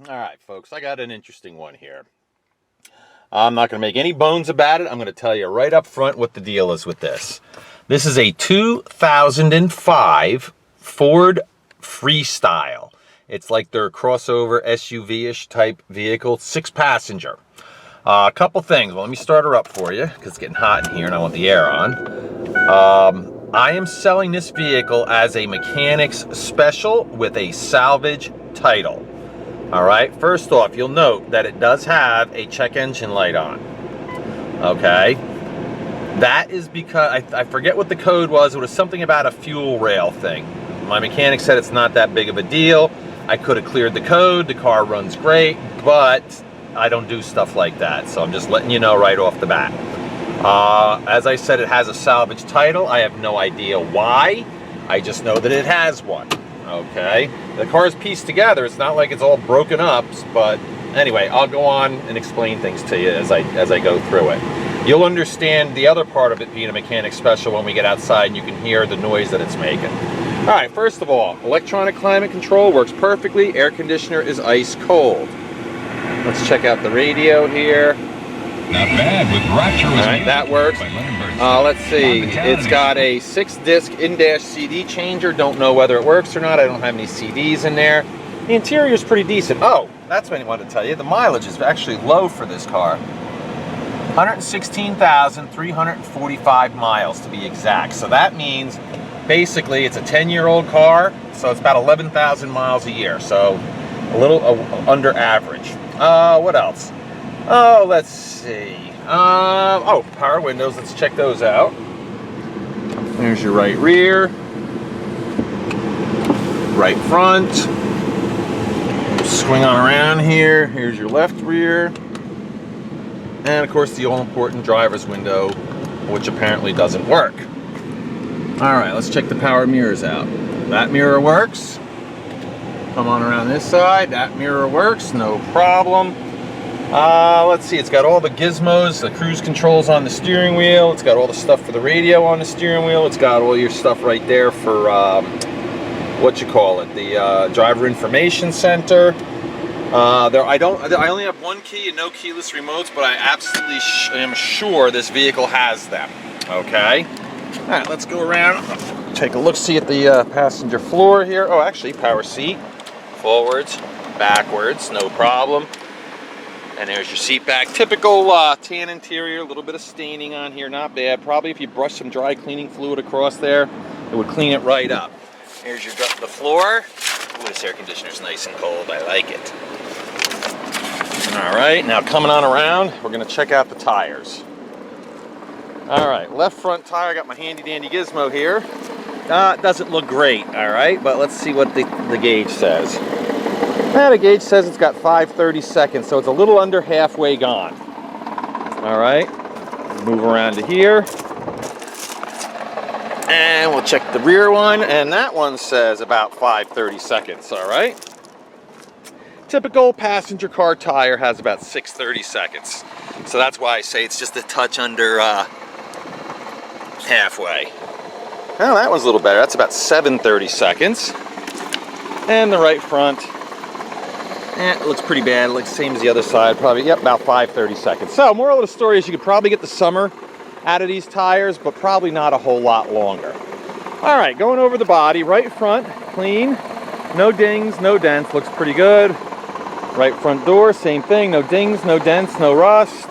All right, folks, I got an interesting one here. I'm not going to make any bones about it. I'm going to tell you right up front what the deal is with this. This is a 2005 Ford Freestyle. It's like their crossover SUV-ish type vehicle, 6-passenger. A couple things. Well, let me start her up for you because it's getting hot in here and I want the air on. I am selling this vehicle as a mechanic's special with a salvage title. All right, first off, you'll note that it does have a check engine light on. Okay, that is because I forget what the code was. It was something about a fuel rail thing. My mechanic said it's not that big of a deal. I could have cleared the code. The car runs great, but I don't do stuff like that. So I'm just letting you know right off the bat. As I said, it has a salvage title. I have no idea why. I just know that it has one. Okay, the car is pieced together. It's not like it's all broken up, but anyway, I'll go on and explain things to you as I go through it. You'll understand the other part of it being a mechanic special when we get outside and you can hear the noise that it's making. All right, first of all, electronic climate control works perfectly. Air conditioner is ice cold. Let's check out the radio here. Not bad with rapturous. All right, that works. Let's see. It's got a 6-disc in-dash CD changer. Don't know whether it works or not. I don't have any CDs in there. The interior is pretty decent. Oh, that's what I wanted to tell you. The mileage is actually low for this car. 116,345 miles to be exact. So that means basically it's a 10-year-old car. So it's about 11,000 miles a year. So a little under average. What else? Oh, let's see. Oh, power windows. Let's check those out. There's your right rear, right front. Swing on around here. Here's your left rear. And of course the all-important driver's window, which apparently doesn't work. All right, let's check the power mirrors out. That mirror works. Come on around this side. That mirror works, no problem. Let's see, it's got all the gizmos, the cruise controls on the steering wheel. It's got all the stuff for the radio on the steering wheel. It's got all your stuff right there for, the driver information center. I only have one key and no keyless remotes, but I absolutely am sure this vehicle has them. Okay. All right, let's go around, take a look-see at the passenger floor here. Oh, actually, power seat, forwards, backwards, no problem. And there's your seat back. Typical tan interior, a little bit of staining on here, not bad. Probably if you brush some dry cleaning fluid across there, it would clean it right up. Here's the floor. Ooh, this air conditioner's nice and cold. I like it. All right, now coming on around, we're gonna check out the tires. All right, left front tire, I got my handy dandy gizmo here. It doesn't look great, all right, but let's see what the gauge says. The gauge says it's got 530 seconds, so it's a little under halfway gone. All right, move around to here. And we'll check the rear one, and that one says about 530 seconds, all right? Typical passenger car tire has about 630 seconds. So that's why I say it's just a touch under halfway. Well, that one's a little better. That's about 730 seconds. And the right front, it looks pretty bad. It looks the same as the other side, probably, yep, about 530 seconds. So, moral of the story is you could probably get the summer out of these tires, but probably not a whole lot longer. All right, going over the body, right front, clean, no dings, no dents, looks pretty good. Right front door, same thing, no dings, no dents, no rust.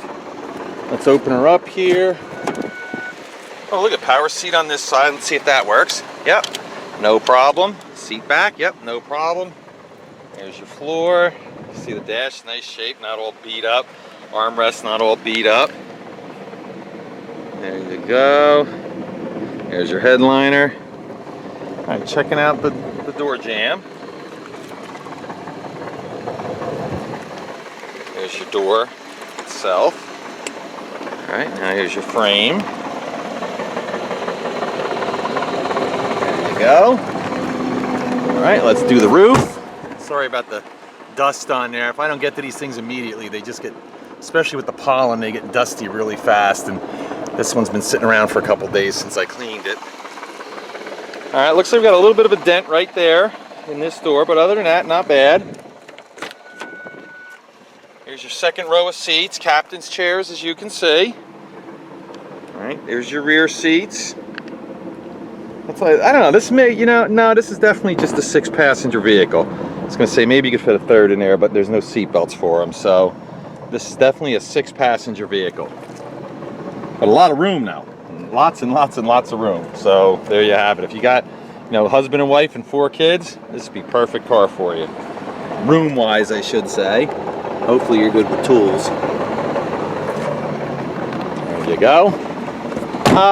Let's open her up here. Oh, look at power seat on this side. Let's see if that works. Yep, no problem. Seat back, yep, no problem. There's your floor. You see the dash, nice shape, not all beat up. Armrest not all beat up. There you go. There's your headliner. All right, checking out the door jamb. There's your door itself. All right, now here's your frame. There you go. All right, let's do the roof. Sorry about the dust on there. If I don't get to these things immediately, they just get, especially with the pollen, they get dusty really fast. And this one's been sitting around for a couple days since I cleaned it. All right, looks like we've got a little bit of a dent right there in this door, but other than that, not bad. Here's your second row of seats, captain's chairs, as you can see. All right, there's your rear seats. I don't know, this may, no, this is definitely just a 6-passenger vehicle. I was gonna say maybe you could fit a third in there, but there's no seat belts for them, so this is definitely a 6-passenger vehicle. But a lot of room now, lots and lots and lots of room. So there you have it. If you got, husband and wife and 4 kids, this would be a perfect car for you. Room-wise, I should say. Hopefully you're good with tools. There you go.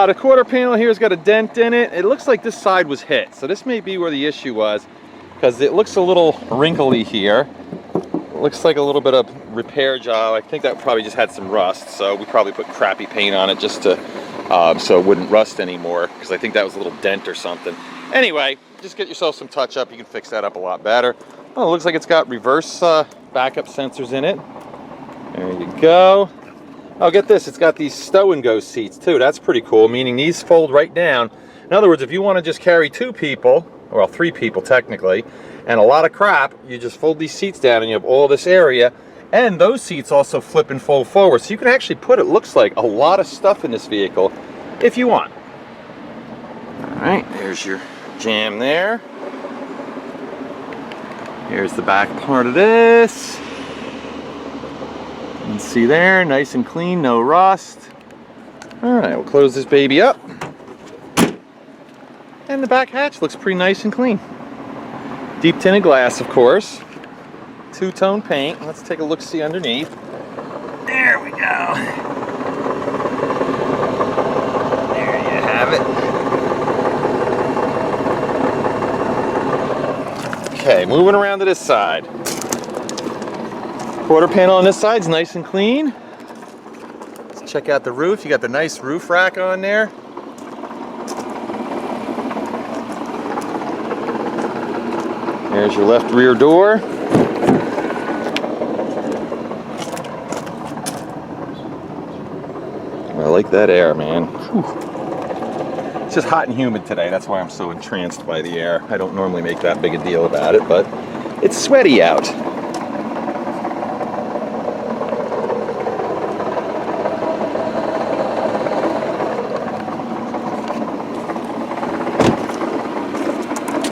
The quarter panel here has got a dent in it. It looks like this side was hit, so this may be where the issue was, because it looks a little wrinkly here. It looks like a little bit of repair job. I think that probably just had some rust, so we probably put crappy paint on it just to so it wouldn't rust anymore, because I think that was a little dent or something. Anyway, just get yourself some touch up. You can fix that up a lot better. Oh, it looks like it's got reverse backup sensors in it. There you go. Oh, get this, it's got these stow and go seats too. That's pretty cool, meaning these fold right down. In other words, if you want to just carry 2 people, well, 3 people technically, and a lot of crap, you just fold these seats down and you have all this area. And those seats also flip and fold forward, so you can actually put, it looks like, a lot of stuff in this vehicle if you want. All right, there's your jam there. Here's the back part of this. You can see there, nice and clean, no rust. All right, we'll close this baby up. And the back hatch looks pretty nice and clean. Deep tinted glass, of course. 2-tone paint. Let's take a look-see underneath. There we go. There you have it. Okay, moving around to this side. Quarter panel on this side's nice and clean. Let's check out the roof. You got the nice roof rack on there. There's your left rear door. I like that air, man. Whew. It's just hot and humid today. That's why I'm so entranced by the air. I don't normally make that big a deal about it, but it's sweaty out.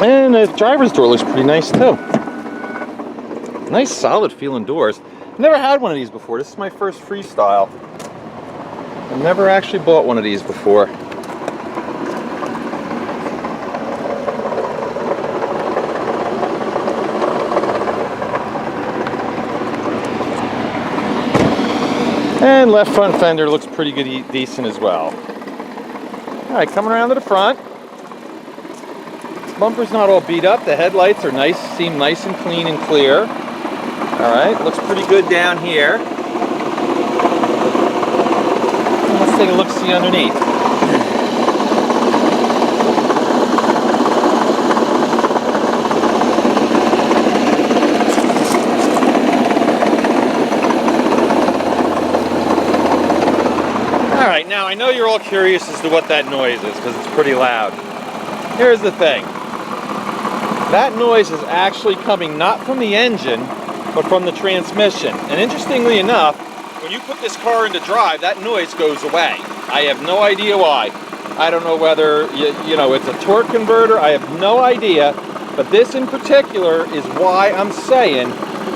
And the driver's door looks pretty nice too. Nice solid feeling doors. Never had one of these before. This is my first Freestyle. I've never actually bought one of these before. And left front fender looks pretty good, decent as well. All right, coming around to the front. Bumper's not all beat up. The headlights are nice, seem nice and clean and clear. All right, looks pretty good down here. Let's take a look-see underneath. All right, now I know you're all curious as to what that noise is because it's pretty loud. Here's the thing. That noise is actually coming not from the engine, but from the transmission. And interestingly enough, when you put this car into drive, that noise goes away. I have no idea why. I don't know whether, it's a torque converter. I have no idea. But this in particular is why I'm saying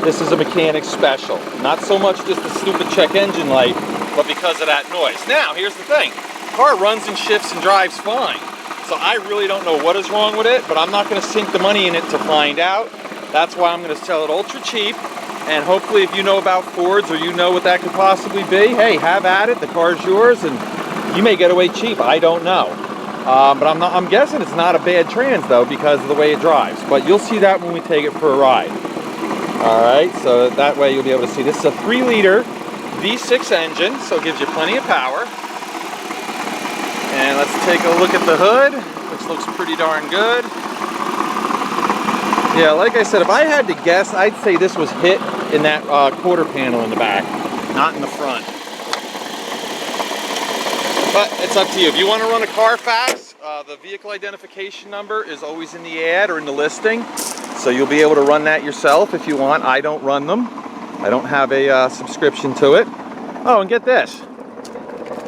this is a mechanic special. Not so much just the stupid check engine light, but because of that noise. Now, here's the thing. The car runs and shifts and drives fine. So I really don't know what is wrong with it, but I'm not going to sink the money in it to find out. That's why I'm going to sell it ultra cheap. And hopefully if you know about Fords or you know what that could possibly be, hey, have at it. The car's yours and you may get away cheap. I don't know. But I'm guessing it's not a bad trans though because of the way it drives. But you'll see that when we take it for a ride. All right, so that way you'll be able to see. This is a 3-liter V6 engine, so it gives you plenty of power. And let's take a look at the hood, which looks pretty darn good. Yeah, like I said, if I had to guess, I'd say this was hit in that quarter panel in the back, not in the front. But it's up to you. If you want to run a Carfax, the vehicle identification number is always in the ad or in the listing. So you'll be able to run that yourself if you want. I don't run them. I don't have a subscription to it. Oh, and get this.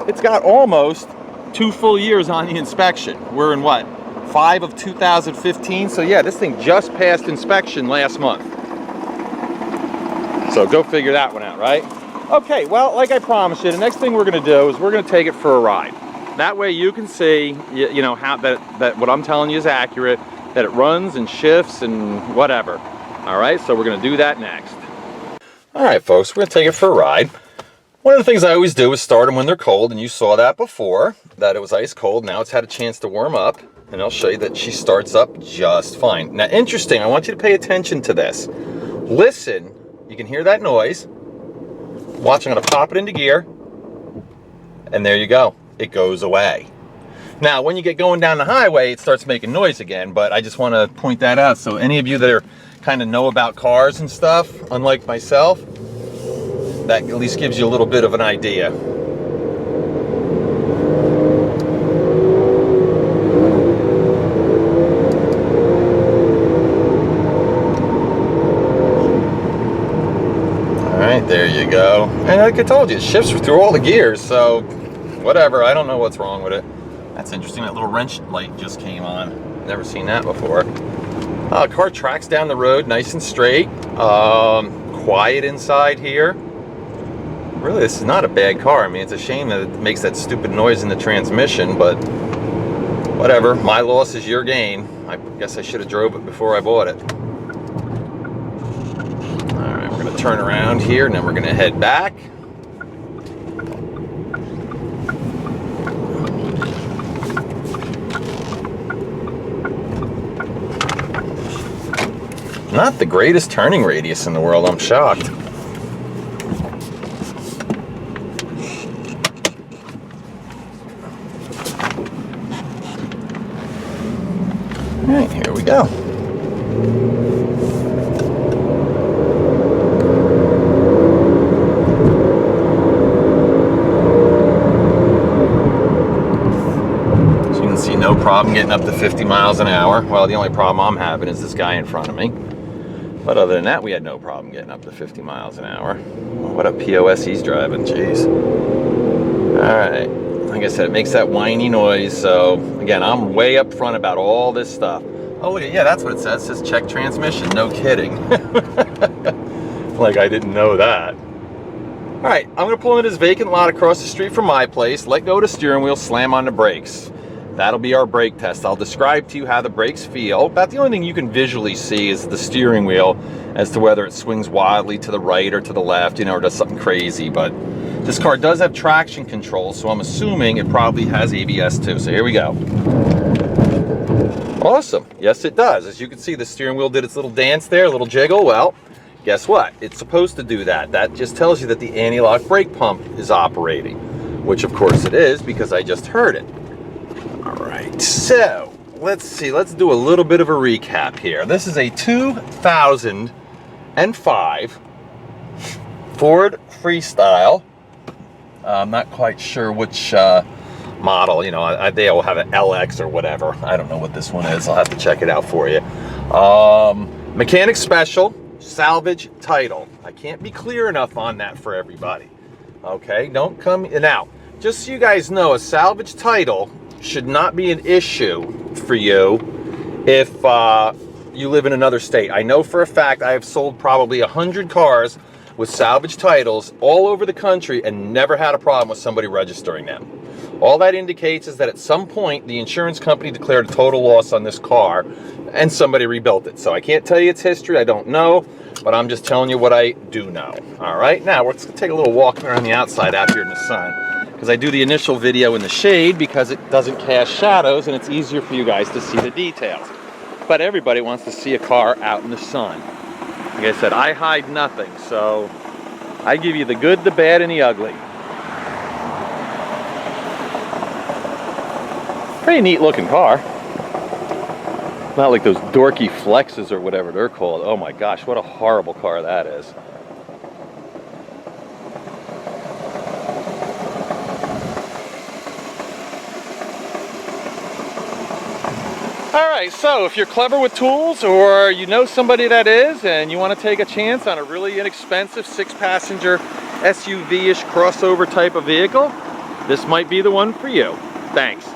It's got almost 2 full years on the inspection. We're in what? 5 of 2015. So yeah, this thing just passed inspection last month. So go figure that one out, right? Okay, well, like I promised you, the next thing we're gonna do is we're gonna take it for a ride. That way you can see, you know, how that what I'm telling you is accurate, that it runs and shifts and whatever. All right, so we're gonna do that next. All right, folks, we're gonna take it for a ride. One of the things I always do is start them when they're cold, and you saw that before, that it was ice cold. Now it's had a chance to warm up, and I'll show you that she starts up just fine. Now, interesting, I want you to pay attention to this. Listen, you can hear that noise. Watch, I'm gonna pop it into gear, and there you go, it goes away. Now, when you get going down the highway, it starts making noise again, but I just wanna point that out. So any of you that are kind of know about cars and stuff, unlike myself, that at least gives you a little bit of an idea. All right, there you go. And like I told you, it shifts through all the gears, so whatever, I don't know what's wrong with it. That's interesting, that little wrench light just came on. Never seen that before. Car tracks down the road nice and straight. Quiet inside here. Really, this is not a bad car. I mean, it's a shame that it makes that stupid noise in the transmission, but whatever. My loss is your gain. I guess I should have drove it before I bought it. All right, we're gonna turn around here, and then we're gonna head back. Not the greatest turning radius in the world, I'm shocked. All right, here we go. So you can see no problem getting up to 50 miles an hour. Well, the only problem I'm having is this guy in front of me. But other than that, we had no problem getting up to 50 miles an hour. What a POS he's driving, jeez. All right, like I said, it makes that whiny noise. So again, I'm way up front about all this stuff. Oh yeah, that's what it says. It says check transmission, no kidding. Like I didn't know that. All right, I'm gonna pull into this vacant lot across the street from my place, let go of the steering wheel, slam on the brakes. That'll be our brake test. I'll describe to you how the brakes feel. About the only thing you can visually see is the steering wheel as to whether it swings wildly to the right or to the left, you know, or does something crazy. But this car does have traction control, so I'm assuming it probably has ABS too. So here we go. Awesome. Yes, it does. As you can see, the steering wheel did its little dance there, a little jiggle. Well, guess what? It's supposed to do that. That just tells you that the anti-lock brake pump is operating, which of course it is because I just heard it. All right, so let's see, let's do a little bit of a recap here. This is a 2005 Ford Freestyle. I'm not quite sure which model, you know, they all have an LX or whatever. I don't know what this one is. I'll have to check it out for you. Mechanic special, salvage title. I can't be clear enough on that for everybody. Okay, don't come, now, just so you guys know, a salvage title should not be an issue for you if you live in another state. I know for a fact I have sold probably 100 cars with salvage titles all over the country and never had a problem with somebody registering them. All that indicates is that at some point the insurance company declared a total loss on this car and somebody rebuilt it. So I can't tell you its history, I don't know, but I'm just telling you what I do know. All right, now let's take a little walk around the outside out here in the sun, because I do the initial video in the shade because it doesn't cast shadows and it's easier for you guys to see the details. But everybody wants to see a car out in the sun. Like I said, I hide nothing, so I give you the good, the bad, and the ugly. Pretty neat looking car. Not like those dorky Flexes or whatever they're called. Oh my gosh, what a horrible car that is. All right, so if you're clever with tools or you know somebody that is and you want to take a chance on a really inexpensive 6-passenger SUV-ish crossover type of vehicle, this might be the one for you. Thanks.